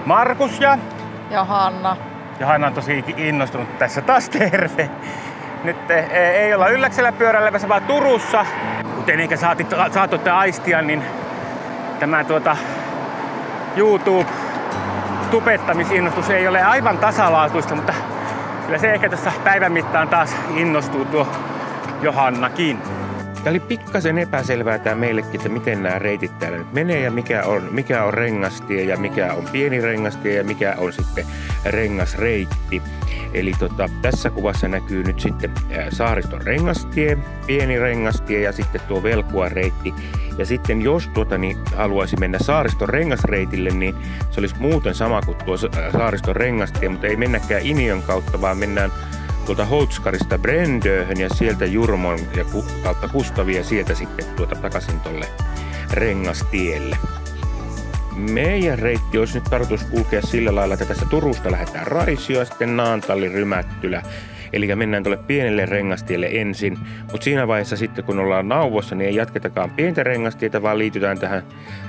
Markus ja Johanna. Johanna on tosi innostunut tässä. Taas terve! Nyt ei olla Ylläksellä pyöräilemässä, vaan Turussa. Kuten eikä saatoitte aistia, niin tämä YouTube-tubettamisinnostus ei ole aivan tasalaatuista, mutta kyllä se ehkä tässä päivän mittaan taas innostuu tuo Johannakin. Tämä oli pikkasen epäselvää tämä meillekin, että miten nämä reitit täällä nyt menee ja mikä on rengastie ja mikä on pieni rengastie ja mikä on sitten rengasreitti. Eli tässä kuvassa näkyy nyt sitten Saariston rengastie, pieni rengastie ja sitten tuo Velkuan reitti. Ja sitten jos haluaisi mennä Saariston rengasreitille, niin se olisi muuten sama kuin tuo Saariston rengastie, mutta ei mennäkään Iniön kautta, vaan mennään tuolta Holtskarista Brendöhön ja sieltä Jurmon ja kautta Kustavia ja sieltä sitten takaisin tolle rengastielle. Meidän reitti olisi nyt tarkoitus kulkea sillä lailla, että tässä Turusta lähdetään Raisioon ja sitten Naantali, Rymättylä. Eli mennään tuolle pienelle rengastielle ensin, mutta siinä vaiheessa sitten kun ollaan Nauvossa, niin ei jatketakaan pientä rengastietä, vaan liitytään tähän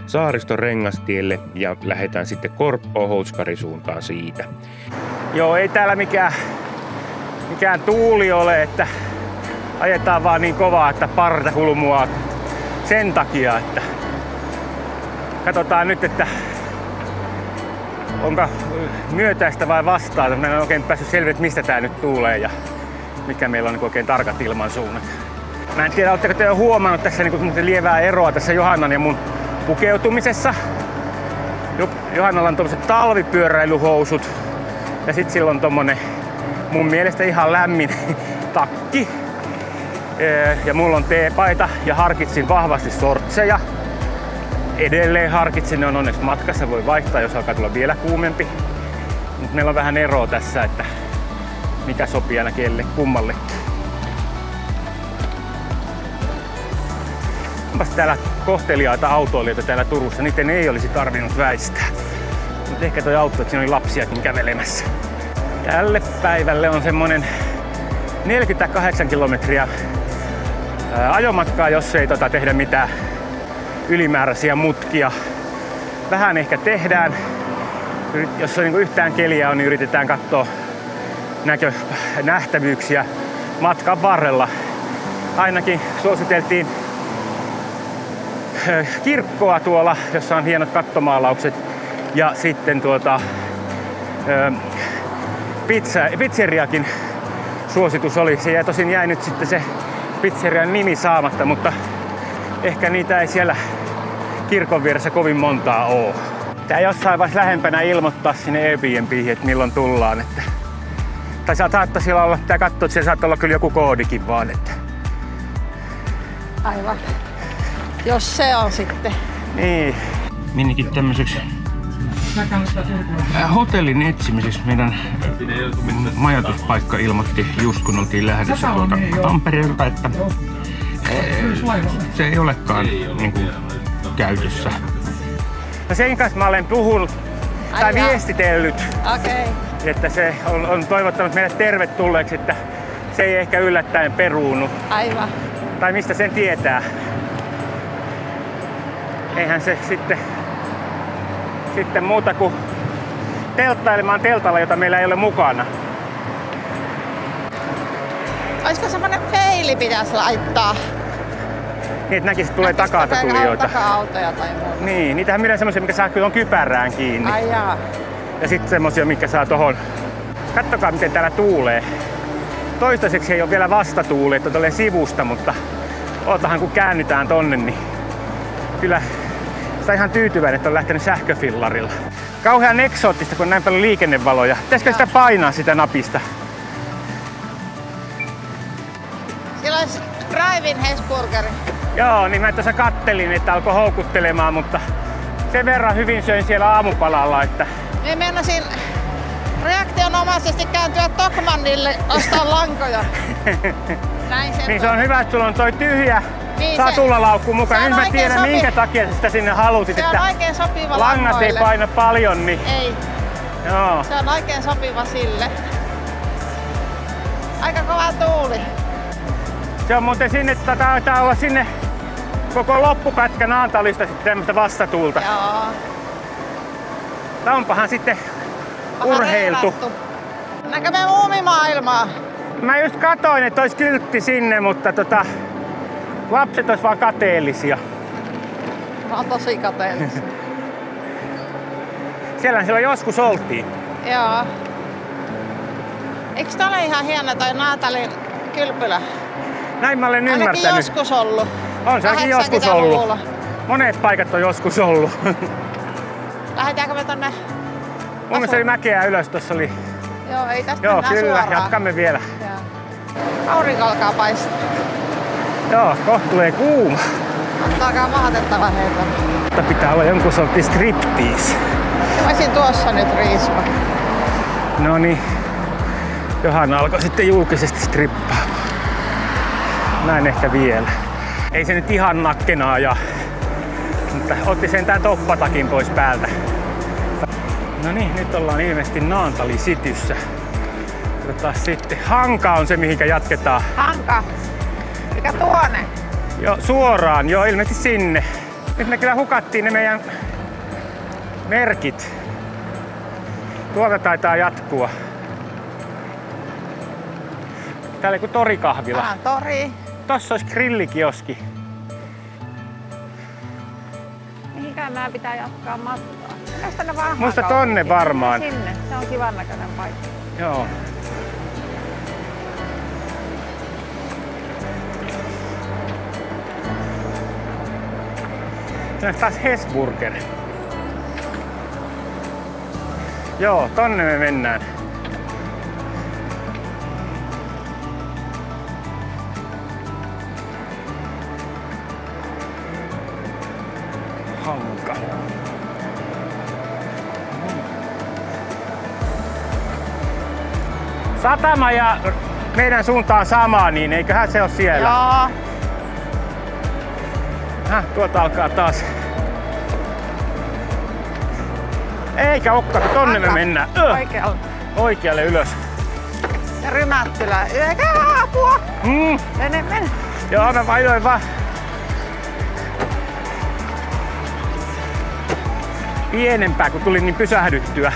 Saariston rengastielle ja lähdetään sitten Korppoon Holtskarisuuntaan siitä. Joo, ei täällä mikään tuuli ole, että ajetaan vaan niin kovaa, että parta hulmua sen takia, että katsotaan nyt, että onko myötäistä vai vastaan. Mä en oikein päässyt selville, että mistä tää nyt tuulee ja mikä meillä on oikein tarkat ilmansuunnat. Mä en tiedä, oletteko te jo huomannut tässä lievää eroa tässä Johannan ja mun pukeutumisessa. Johannalla on tommoset talvipyöräilyhousut ja sit sillä on tommonen mun mielestä ihan lämmin takki. Ja mulla on teepaita ja harkitsin vahvasti sortseja. Edelleen harkitsin, ne on onneksi matkassa, voi vaihtaa, jos alkaa tulla vielä kuumempi. Mut meillä on vähän eroa tässä, että mikä sopii aina kelle kummallekin. Onpas täällä kohteliaita autoilijoita täällä Turussa, niiden ei olisi tarvinnut väistää. Mut ehkä toi auto, että siinä oli lapsiakin kävelemässä. Tälle päivälle on semmonen 48 kilometriä ajomatkaa, jos ei tehdä mitään ylimääräisiä mutkia. Vähän ehkä tehdään. Jos on yhtään keliä on, niin yritetään katsoa nähtävyyksiä matkan varrella. Ainakin suositeltiin kirkkoa tuolla, jossa on hienot kattomaalaukset. Ja sitten pizzeriakin suositus oli. Se tosin jäi nyt sitten se pizzerian nimi saamatta, mutta ehkä niitä ei siellä kirkon vieressä kovin montaa oo. Tää jossain vaiheessa lähempänä ilmoittaa sinne Airbnbihin, että milloin tullaan. Tai saattaisi olla, pitää katsoa, että siellä saattaa olla kyllä joku koodikin vaan. Aivan. Jos se on sitten. Niin. Menikin tämmöiseksi hotellin etsimisessä meidän majoituspaikka ilmoitti just kun oltiin lähdössä tuolta Tampereelta, että se ei olekaan käytössä. No sen kanssa mä olen puhunut tai viestitellyt, että se on toivottanut meidät tervetulleeksi, että se ei ehkä yllättäen peruunnu. Aivan. Tai mistä sen tietää. Eihän se sitten muuta kuin telttailemaan teltalla, jota meillä ei ole mukana. Olisiko semmonen peili pitäisi laittaa? Niin, että näkisit, tulee takaa tulijoita. Taka-autoja tai muuta. Niin, niitähän myydään semmosia, mikä saa kyllä kypärään kiinni. Ai jaa. Ja sitten semmosia, mikä saa tohon. Kattokaa, miten täällä tuulee. Toistaiseksi ei ole vielä vastatuuli, että tulee sivusta, mutta ootahan kun käännytään tonne, niin kyllä sitä ihan tyytyväinen, että on lähtenyt sähköfillarilla. Kauhean eksoottista, kun on näin paljon liikennevaloja. Pitäisikö sitä painaa sitä napista? Siellä olisi Drive-in Hesburgeri. Joo, niin mä tuossa kattelin, että alkoi houkuttelemaan, mutta sen verran hyvin söin siellä aamupalalla, että... Niin meinasin reaktionomaisesti kääntyä Tokmannille ostaa lankoja. Näin sen niin se on hyvä, että sulla on toi tyhjä niin satulalaukku mukaan. Nyt mä tiedän, minkä takia sä sitä sinne halusit. Se on oikein sopiva langat ei paina paljon, niin... Ei. Joo. Se on oikein sopiva sille. Aika kova tuuli. Se on muuten sinne, taitaa olla sinne koko loppupätkä Naantalista sitten tämmöistä vastatuulta. Joo. Onpahan sitten urheiltu. Näkö me muumimaailmaa? Mä just katoin, että olisi kyltti sinne, mutta lapset olisi vaan kateellisia. Mä oon tosi kateellisia. Siellä joskus oltiin. Joo. Eikö tää ole ihan hieno toi Naantalin kylpylä? Näin mä olen ymmärtänyt. Ainakin joskus ollut. On se ainakin joskus ollut. Monet paikat on joskus ollut. Lähdetäänkö me tonne? Mun mielestä oli mäkeä ylös, tossa oli. Joo, ei tästä Joo, mennään kyllä, suoraan. jatkamme vielä. Joo. Aurinko alkaa paistaa. Joo, kohta tulee kuuma. Ottaakaa vaatettava heitä. Mutta pitää olla jonkun sortin striptease. Mä olisin tuossa nyt riisua. No niin. Johanna alkoi sitten julkisesti strippaamaan. Näin ehkä vielä. Ei se nyt ihan nakkenaa ja... Mutta otti sentään toppatakin pois päältä. No niin, nyt ollaan ilmeisesti Naantali Cityssä. Sitten Hanka on se, mihinkä jatketaan. Hanka? Mikä tuonne? Joo, suoraan. Joo, ilmeisesti sinne. Nyt me kyllä hukattiin ne meidän merkit. Tuolta taitaa jatkua. Täällä on joku torikahvila. Tää on tori. Tossa olisi grillikioski. Mihinkään nää pitää jatkaa matkaa? Tästä ne varmaan Musta kaupunkiin. tonne varmaan. Sinne. Se on kivan näköinen paikka. Joo. Tässä taas Hesburger. Joo, tonne me mennään. Hanka. Satama ja meidän suuntaan sama, niin eiköhän se ole siellä. Joo. Tuolta alkaa taas. Eikä okka, kun tonne me mennään. Oikealle. Oikealle ylös. Ja Rymättylä. Eikä apua. Mene. Joo, mä vajoin vaan. Pienempää, kun tuli niin pysähdyttyä.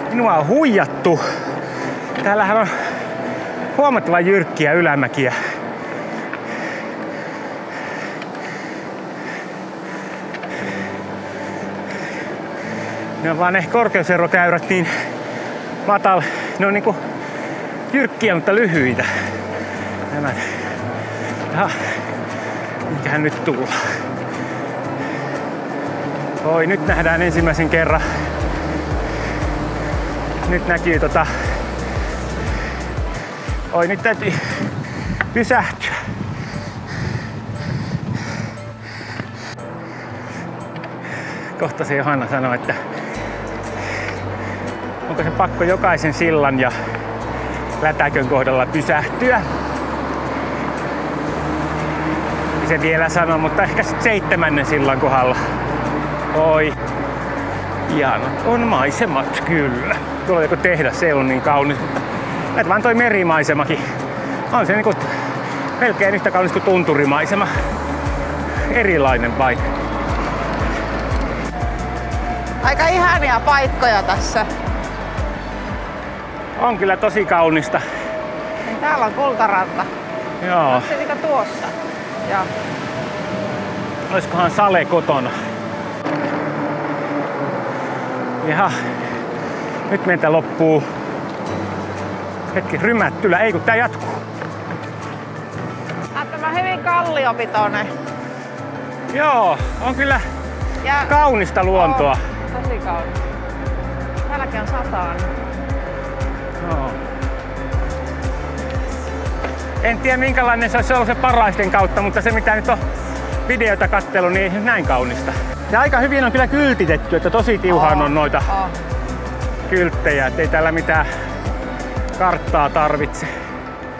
Minua on huijattu. Täällähän on huomattavan jyrkkiä ylämäkiä. Ne on vaan ne korkeuserokäyrät niin matal. Ne on niinku jyrkkiä, mutta lyhyitä. Nämä. Jaha. Mikähän nyt tulla? Oi, nyt nähdään ensimmäisen kerran. Nyt näkyy Oi, nyt täytyy pysähtyä. Kohta se Johanna sanoi, että onko se pakko jokaisen sillan ja lätäkön kohdalla pysähtyä. Se vielä sanoi, mutta ehkä 7. sillan kohdalla. Oi. Ihanat on maisemat kyllä. Tuolla joku tehdas, se on niin kaunis. Näet vaan toi merimaisemakin. On se niinku melkein yhtä kaunis kuin tunturimaisema. Erilainen vain. Aika ihania paikkoja tässä. On kyllä tosi kaunista. Täällä on Kultaranta. Joo. Onko se niinku tuossa? Joo. Olisikohan sale kotona? Jaha. Nyt meiltä loppuu hetki Rymättylä. Ei kun tää jatkuu. Tämä hyvin kalliopitoinen. Joo, on kyllä Ja kaunista luontoa. tosi kaunis. Täälläkin on sataan. En tiedä minkälainen se olisi ollut se paraisten kautta, mutta se mitä nyt on videota katselu, niin ei näin kaunista. Ja aika hyvin on kyllä kyltitetty, että tosi tiuhaan on noita kylttejä, ettei täällä mitään karttaa tarvitse.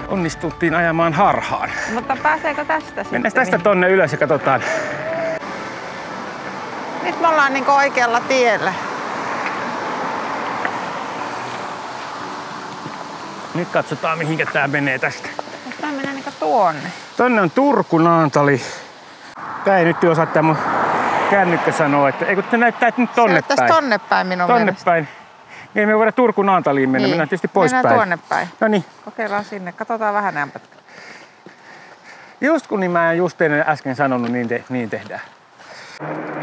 Onnistuttiin ajamaan harhaan. Mutta pääseekö tästä sitten? Mennään tästä tonne ylös ja katsotaan. Nyt me ollaan niinku oikealla tiellä. Nyt katsotaan mihinkä tää menee tästä. Tää menee niinku tuonne. Tonne on Turku-Naantali. Tää ei nyt osaa tää mun kännykkä sanoa, että ei kun te näyttää nyt tonne päin. Se tonne päin minun tonne mielestä. Päin. Niin me voidaan Turku-Naantaliin mennä, mennään tietysti poispäin. Mennään tuonne päin. No niin. Kokeillaan sinne, katsotaan vähän näänpätkää. Just kun niin mä en just äsken sanonut, niin tehdään.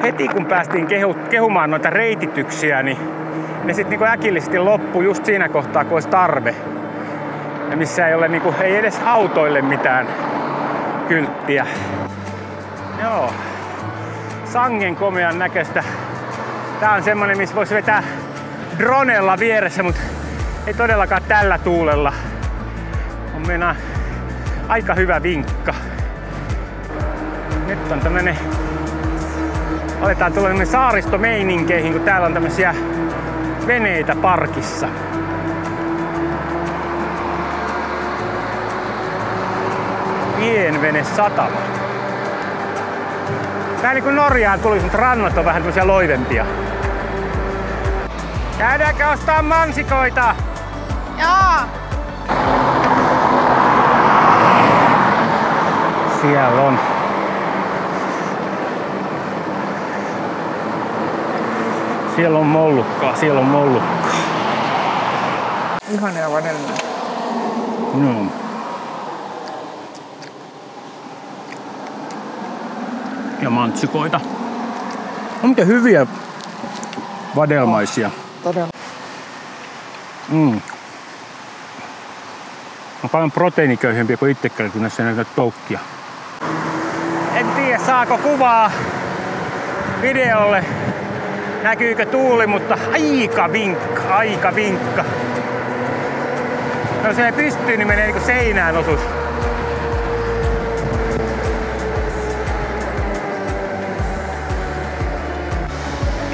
Heti kun päästiin kehumaan noita reitityksiä, niin ne sit niinku äkillisesti loppui just siinä kohtaa, kun olisi tarve. Ja missä ei ole niinku, ei edes autoille mitään kylttiä. Joo. Sangen komean näköistä. Tää on semmonen, missä voisi vetää dronella vieressä, mutta ei todellakaan tällä tuulella. On mennä aika hyvä vinkka. Nyt on tämmönen, aletaan tulla saaristomeininkiin, kun täällä on tämmösiä veneitä parkissa. Pienvene satama. Tää niin kuin Norjaan tulisi, mutta rannat on vähän tämmösiä loivempia. Käydäänkö ostaa mansikoita? Joo! Siellä on. Siellä on mollukkaa, siellä on mollukkaa. Ihania vanilla. No. Ja mantsikoita. On miten hyviä vadelmaisia. Todella. On paljon proteiiniköyhempiä kuin itsekään, kun näissä näytät toukkia. En tiedä saako kuvaa videolle. Näkyykö tuuli, mutta aika vinkka. Jos ei pystyy, niin menee niinku seinään osuus.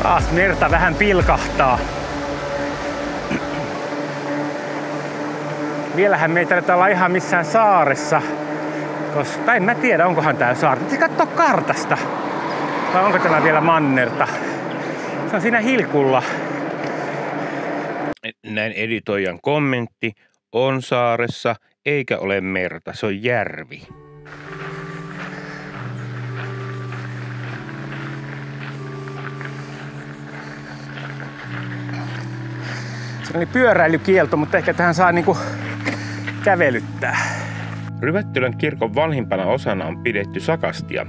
Taas merta vähän pilkahtaa. Vielähän me ei tarvitse olla ihan missään saaressa. Tai en mä tiedä, onkohan tää saari. Pitäisi katsoa kartasta. Vai onko tämä vielä mannerta? Se on siinä hilkulla. Näin editoijan kommentti. On saaressa eikä ole merta, se on järvi. Se oli pyöräilykielto, mutta ehkä tähän saa niinku kävelyttää. Ryvättylän kirkon vanhimpana osana on pidetty sakastia,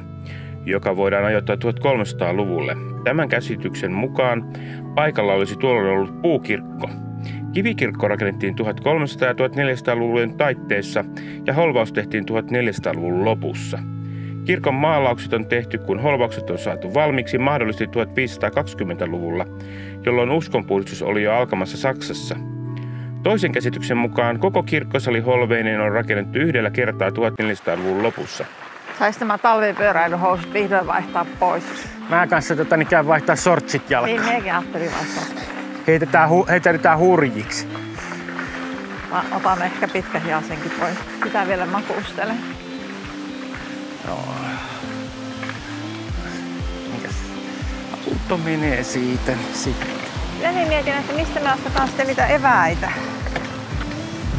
joka voidaan ajoittaa 1300-luvulle. Tämän käsityksen mukaan paikalla olisi tuolloin ollut puukirkko. Kivikirkko rakennettiin 1300- ja 1400-luvujen taitteessa ja holvaus tehtiin 1400-luvun lopussa. Kirkon maalaukset on tehty, kun holvaukset on saatu valmiiksi mahdollisesti 1520-luvulla, jolloin uskonpuhdistus oli jo alkamassa Saksassa. Toisen käsityksen mukaan koko kirkkosali holveineen on rakennettu yhdellä kertaa 1400-luvun lopussa. Sais nämä talvipyöräilyhousut vihdoin vaihtaa pois? Mä kanssa käyn vaihtaa sortsit jalkaan. Niin mekin ajattelin vaihtaa. Heitäydytään hurjiksi. Mä otan ehkä pitkähiasenkin pois. Pitää vielä makustella. Joo. Mikäs? Auto menee siitä sitten. Minä mietin, että mistä me ostetaan sitten niitä eväitä.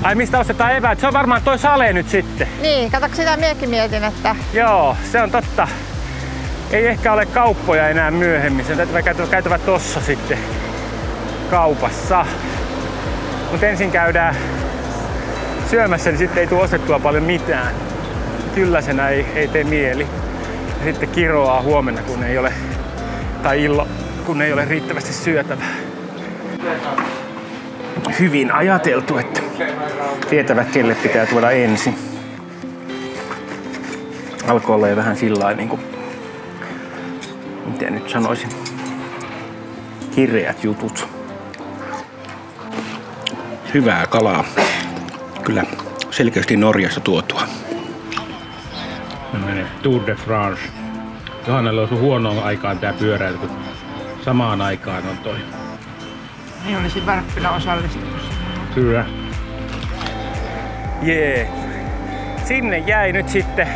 Ai mistä ostetaan eväät? Se on varmaan toi sale nyt sitten. Niin, katsotko sitä miekin mietin, että... Joo, se on totta. Ei ehkä ole kauppoja enää myöhemmin. Se on käytävä tossa sitten kaupassa. Mut ensin käydään syömässä, niin sitten ei tule ostettua paljon mitään. Kylläsenä ei tee mieli. Ja sitten kiroaa huomenna, kun ei ole, tai illo, kun ei ole riittävästi syötävää. Hyvin ajateltu, että tietävät, kelle pitää tuoda ensin. Alkoi olla vähän sillain niin kuin, miten nyt sanoisin, kireät jutut. Hyvää kalaa. Kyllä selkeästi Norjasta tuotua. Tour de France. Johannelle osui huonoon aikaan tää pyöräily, kun samaan aikaan on toi. Niin olisi Varppila osallistunut. Kyllä. Jee. Sinne jäi nyt sitten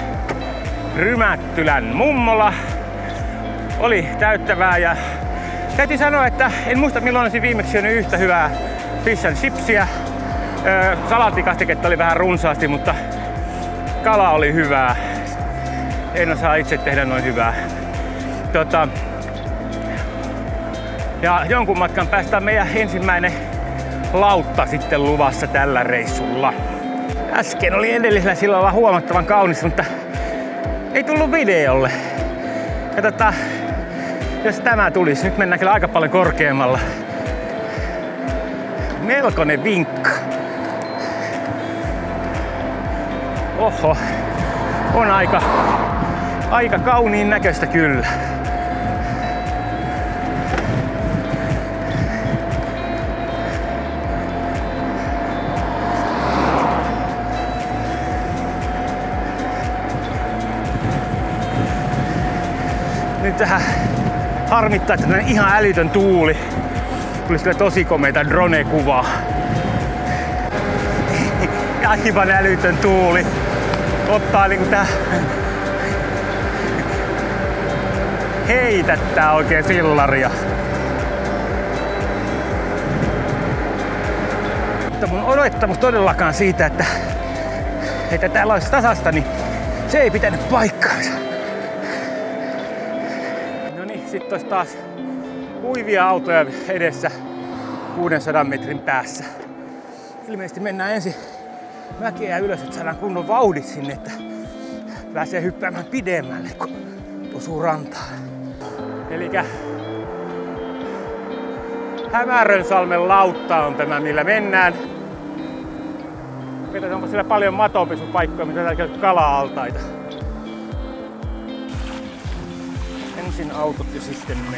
Rymättylän mummola. Oli täyttävää ja täytyy sanoa, että en muista milloin olisin viimeksi syönyt yhtä hyvää fish and chipsiä. Salaattikastiketta oli vähän runsaasti, mutta kala oli hyvää. En osaa itse tehdä noin hyvää. Ja jonkun matkan päästä meidän ensimmäinen lautta sitten luvassa tällä reissulla. Äsken oli edellisellä sillalla huomattavan kaunis, mutta ei tullut videolle. Ja jos tämä tulisi, nyt mennään kyllä aika paljon korkeammalla. Melkoinen vinkka. Oho, on aika kauniin näköistä kyllä. Nyt tähän harmittaa, että ihan älytön tuuli. Tulisi kyllä tosi komeita drone-kuvaa. Aivan älytön tuuli. Ottaa niinku tää... Heitättää oikein fillaria. Mutta mun odottamus todellakaan siitä, että täällä olisi tasasta, niin se ei pitänyt paikkaansa. Sitten olisi taas huivia autoja edessä 600 metrin päässä. Ilmeisesti mennään ensin mäkeä ylös, että saadaan kunnon vauhdit sinne, että pääsee hyppäämään pidemmälle, kun osuu rantaan. Elikkä Hämärönsalmen lautta on tämä, millä mennään. Katsotaan, onko siellä paljon matonpesupaikkoja, mitä täällä on kala-altaita. Ensin autot ja sitten me.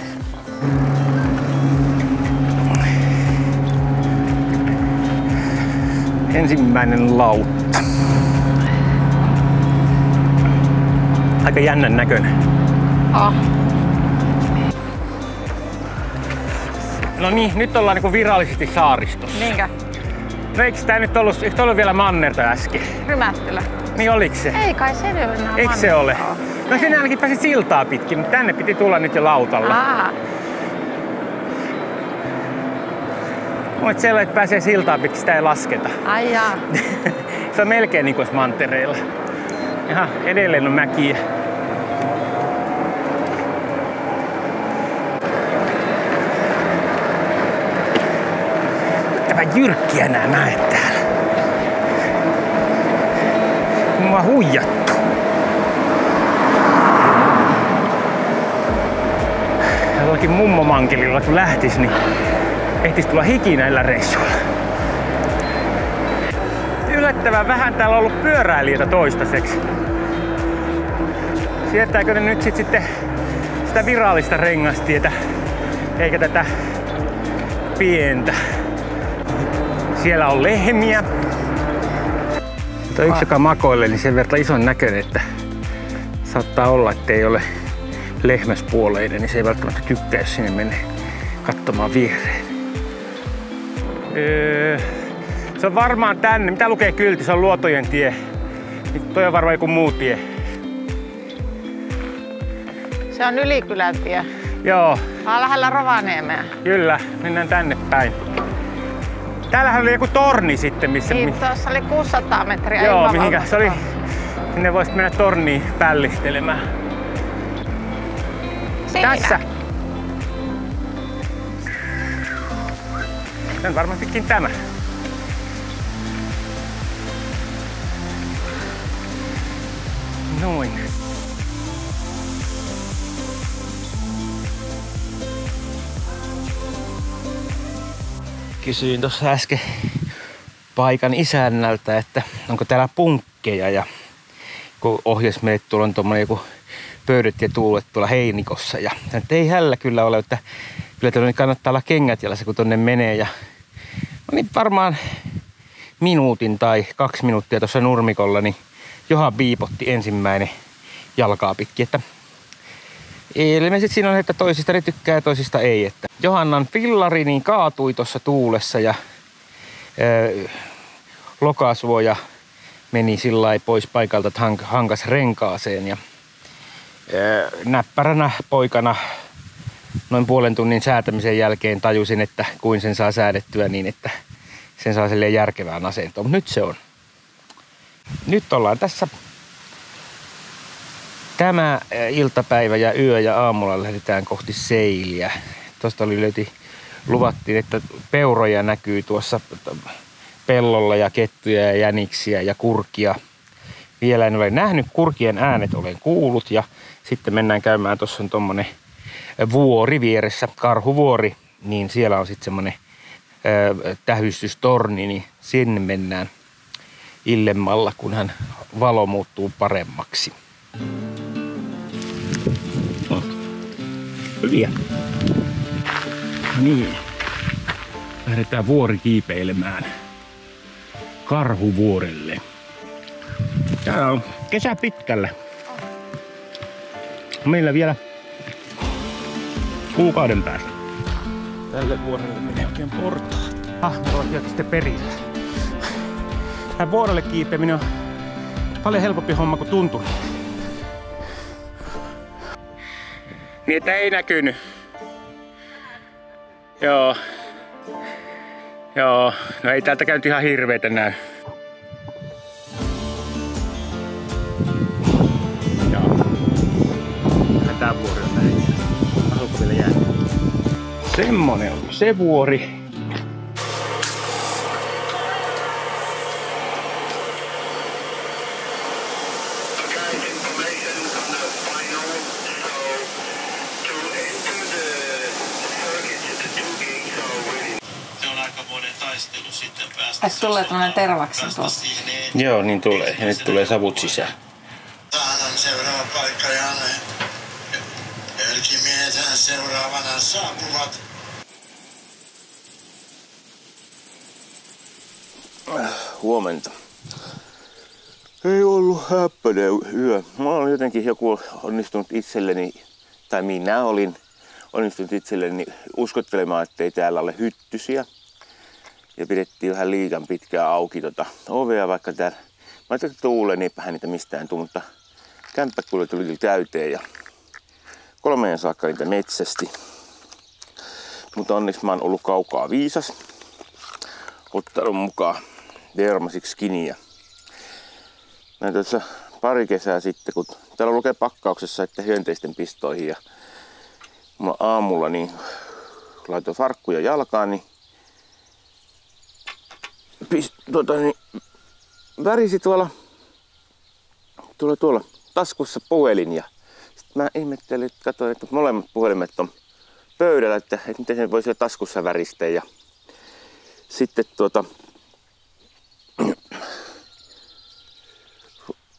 Ensimmäinen lautta. Aika jännän näköinen. No niin, nyt ollaan niinku virallisesti saaristossa. Niinkö? No eikö tää nyt ollut vielä mannerta äsken? Rymättylä. Niin oliks se? Ei kai se enää mannerta. Eikö se ole? No sinne ainakin pääsi siltaa pitkin, mutta tänne piti tulla nyt jo lautalla. Mutta siellä, että pääsee siltaa pitkin, sitä ei lasketa. Ai jaa. Se on melkein niin kuin mantereilla. Jaha, edelleen on mäkiä. Tämä jyrkkiä nää mäet täällä. Mua huijattu. Jollakin mummomankelilla kun lähtis, niin ehtis tulla hiki näillä reissuilla. Yllättävän vähän täällä on ollut pyöräilijöitä toistaiseksi. Sietääkö ne nyt sitten sitä virallista rengastietä, eikä tätä pientä. Siellä on lehmiä. Mutta yksi, joka makoilee, niin sen verran ison näköinen, että saattaa olla, ettei ole lehmäspuoleinen, niin se ei välttämättä tykkää, jos sinne menee katsomaan viereen. Se on varmaan tänne. Mitä lukee kyltti? Se on Luotojen tie. Toi on varmaan joku muu tie. Se on Ylikylän tie. Joo. Vaan lähellä Rovaniemeä. Kyllä, mennään tänne päin. Täällähän oli joku torni sitten, missä... Niin, tuossa oli 600 metriä. Joo, mihinkä se oli... Sinne voisit mennä torniin pällistelemään. Siinä. Tässä! Se on varmastikin tämä. Noin. Kysyin tuossa äsken paikan isännältä, että onko täällä punkkeja, ja kun ohjas meille tuolla on tommonen joku pöydät ja tuulet tuolla Heinikossa, ja että ei hällä kyllä ole, että kyllä tuolla kannattaa olla kengät jalassa kun tonne menee, ja no niin varmaan minuutin tai 2 minuuttia tuossa nurmikolla, niin johan piipotti ensimmäinen jalkaa pitkin. Että ilmeisesti siinä on, että toisista ne tykkää ja toisista ei. Että Johannan fillari niin kaatui tuossa tuulessa ja lokasuoja meni sillai pois paikalta, että hankas renkaaseen. Ja näppäränä poikana noin puolen tunnin säätämisen jälkeen tajusin, että kuin sen saa säädettyä niin, että sen saa silleen järkevään asentoon. Mutta nyt se on. Nyt ollaan tässä. Tämä iltapäivä ja yö ja aamulla lähdetään kohti Seiliä. Tuosta luvattiin, että peuroja näkyy tuossa pellolla ja kettuja ja jäniksiä ja kurkia. Vielä en ole nähnyt, kurkien äänet olen kuullut ja sitten mennään käymään, tuossa on tommonen vuori vieressä, karhuvuori, niin siellä on sitten semmonen tähystystorni, niin sinne mennään illemmalla, kunhan valo muuttuu paremmaksi. Hyviä. Niin. Lähdetään vuorikiipeilemään Karhuvuorelle. Täällä on kesä pitkällä. Meillä vielä kuukauden päästä. Tälle vuorelle menee oikein portaat. Me ollaan sieltä sitten perillä. Tää vuorelle kiipeäminen on paljon helpompi homma kuin tunturi. Niin, että ei näkynyt. Joo. No ei täältä käynyt ihan hirveetä näy. Joo. Tää vuori on näin. Haluatko vielä jäädä? Semmonen on se vuori. Tässä tulee tämmönen tervaksen tuolta. Joo, niin tulee. Ja nyt tulee savut sisään. Saadaan seuraava paikka jälleen. Ölkimiehethän seuraavana saapuvat. Huomenta. Ei ollut häppöinen yö. Mä olen jotenkin joku onnistunut itselleni, tai minä olin onnistunut itselleni uskottelemaan, ettei täällä ole hyttysiä. Ja pidettiin vähän liian pitkään auki ovea, vaikka täällä, mä ajattelin, että tuulee, niin eipähän niitä mistään tule, mutta kämppä tuli täyteen ja 3 saakka niitä metsästi. Mutta onneksi mä oon ollut kaukaa viisas. Ottanut mukaan Dermasic Skinia. Mä tuossa pari kesää sitten, kun täällä lukee pakkauksessa, että hyönteisten pistoihin ja mulla aamulla niin laitoin farkkuja jalkaan, niin värisi tuolla taskussa puhelin ja sitten mä ihmettelin, että katsoin, että molemmat puhelimet on pöydällä, että miten se voisi olla taskussa väristää ja sitten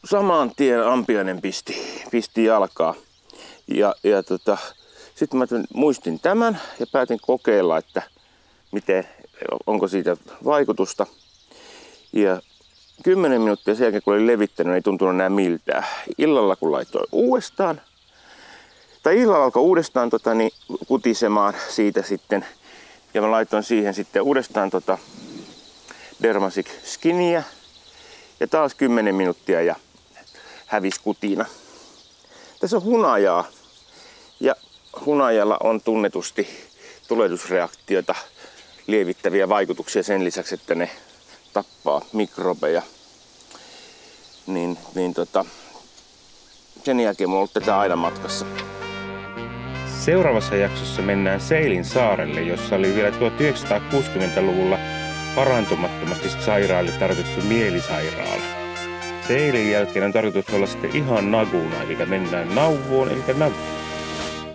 saman tien ampiainen pisti jalkaa ja sitten mä muistin tämän ja päätin kokeilla, että onko siitä vaikutusta. Ja 10 minuuttia sen jälkeen, kun olin levittänyt, ei tuntunut enää miltään. Illalla kun laitoin uudestaan, tai illalla alkoi uudestaan kutisemaan siitä sitten, ja mä laitoin siihen sitten uudestaan Dermasic Skinia, ja taas 10 minuuttia ja hävisi kutina. Tässä on hunajaa, ja hunajalla on tunnetusti tulehdusreaktiota lievittäviä vaikutuksia sen lisäksi, että ne tappaa mikrobeja. Sen jälkeen mulla on ollut tätä aina matkassa. Seuraavassa jaksossa mennään Seilin saarelle, jossa oli vielä 1960-luvulla parantumattomasti sairaalle tarkoitettu mielisairaala. Seilin jälkeen on tarkoitus olla sitten ihan Naguna, eli mennään Nauvoon, eli Nagoon.